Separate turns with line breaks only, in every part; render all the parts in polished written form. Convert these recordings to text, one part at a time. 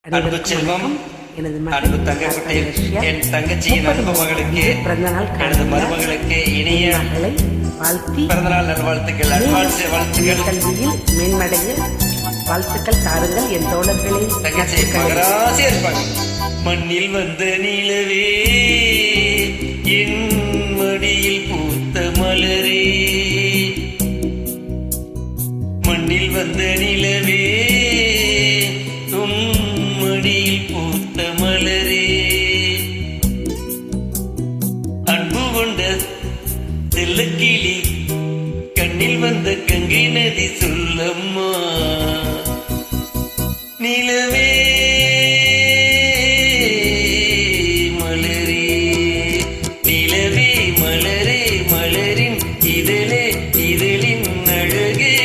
அன்பு செல்வம், அன்பு தங்கக்குட்டி, என் தங்கச்சியின் அன்பு மகளுக்கு, எனது மருமகளுக்கு இனிய பிறந்தநாள் நல்வாழ்த்துக்கள், அட்வான்ஸ் வாழ்த்துக்கள்.
கல்வியில் மேன்மடைய வாழ்த்துக்கள் தாருங்கள் என் தோழர்களே.
தங்கச்சி மகராசி இருப்பாங்க. மண்ணில் வந்த நிலவே, என் மடியில் பூத்த மலரே, மண்ணில் வந்த நிலவே, மடியில் பூத்த மலரே, அன்பு கொண்ட செல்லக்கிளி, கண்ணில் வந்த கங்கை நதி சொல்லம்மா. நிலவே மலரே, நிலவே மலரே, மலரின் இதழே, இதழின் அழகே.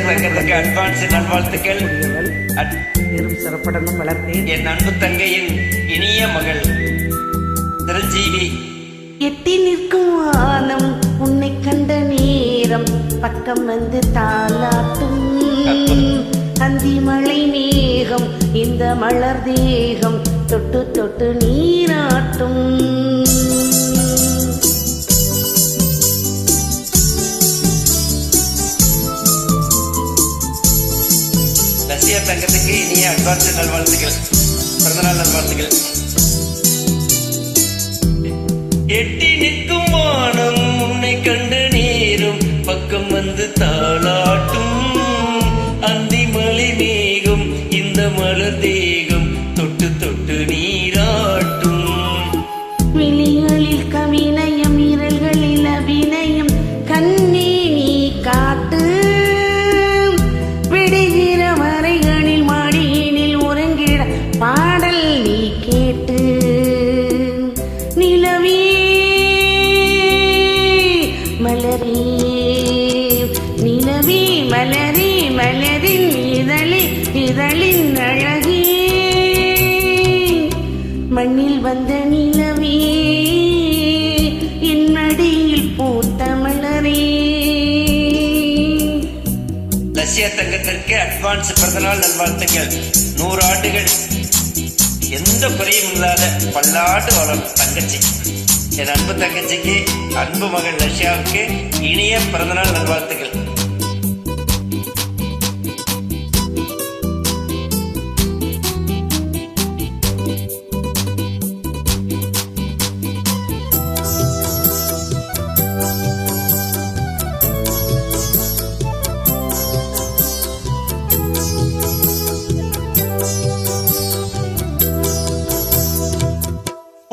தங்கத்துக்கு அட்வான்ஸ் நல்வாழ்த்துக்கள்.
சிறப்புடனும் வளர்த்தேன்.
என் அன்பு தங்கையின் இனிய மகள் சிரஞ்சீவி.
எட்டி நிற்கும் வானம் உன்னை கண்ட நேரம், பக்கம் வந்து தாலாட்டும் அந்தி மழை மேகம், இந்த மலர் தேகம் தொட்டு தொட்டு நீராட்டும்.
ரஷ்யா தங்கத்துக்கு இனிய அட்வான்ஸ் நல்வாழ்த்துக்கள், பிறந்தநாள் நல்வாழ்த்துக்கள். எட்டி நிற்கும் வானம் உன்னை கண்ட நேரம், பக்கம் வந்து தாளாட்டும் அந்தி மலை மேகம், இந்த மலர் தேகம் தொட்டு தொட்டு நீராட்டும்.
விழிகளில் கவினயம், இரல்களில் அபிநயம், கண்ணே நீ காட்டு. விடுகிற வரைகளில் மாடியினில் உறங்கிட பாடல் நீ கேட்டு. நிலவே மலரே, நிலவே மலரே, மலரின் இதழே, இதழின் அழகே. மண்ணில் வந்த நிலவே, என் மடியில் பூத்த மலரே.
ரஷ்யா தங்கத்திற்கு அட்வான்ஸ் பிறந்தநாள் நல்வாழ்த்துக்கள். 100 ஆண்டுகள் எந்த குறையும் இல்லாத பல்லாண்டு வளரும் தங்கச்சி. என் அன்பு தங்கச்சிக்கு, அன்பு மகள் ரஷ்யாவுக்கு இனிய பிறந்தநாள் நல்வாழ்த்துக்கள்.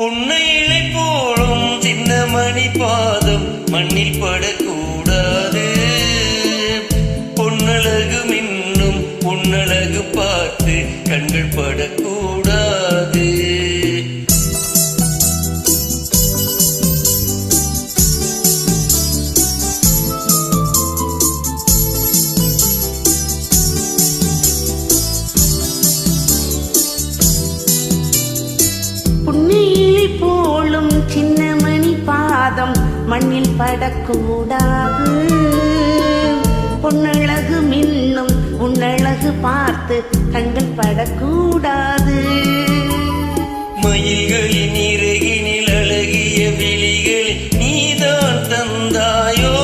உன்னை இழை போலும் சின்ன மணி பாதம் மண்ணில் படக்கூடாது. பொன்னழகு மின்னும் பொன்னழகு பார்த்து கண்கள் படக்கூடாது.
போலும் சின்ன மணி பாதம் மண்ணில் படக்கூடாது. பொன்னழகு மின்னும் உன்னழகு பார்த்து கண்கள் படக்கூடாது.
மயில்களின் இறகினில் அழகிய விழிகள் நீதான் தந்தாயோ,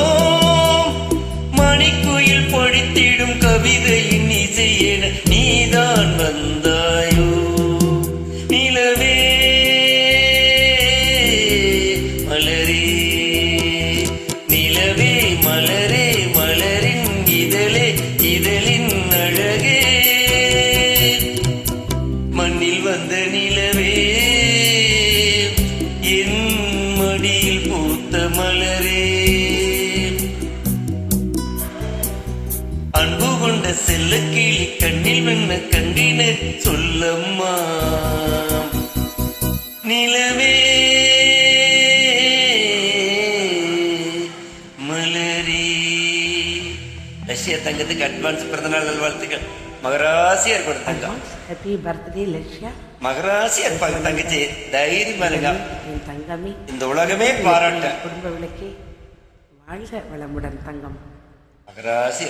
மணிக்குயில் படித்திடும் கவிதையின் இசையென நீதான் வந்தாயோ. நிலவே மலரே, நிலவே மலரே, மலரின் இதழே, இதழின் அழகே. மண்ணில் வந்த நிலவே, என் மடியில் பூத்த மலரே, அன்பு கொண்ட செல்லக்கிளி, கண்ணில் வண்ண கண்டின சொல்லம்மா. நிலவே மலரே. ரஷ்யா தங்கத்துக்கு அட்வான்ஸ் பிறந்தநாள் நல்வாழ்த்துக்கள். மகராசியா இருக்கணும் தங்கம்.
Happy birthday Lakshya.
மகராசியா இருப்பாங்க தங்கச்சி. தைரியமா இருங்க.
தங்கமே
இந்த உலகமே பாராட்ட.
குடும்ப விளக்கே. வாழ்க வளமுடன் தங்கம்.
மகராசி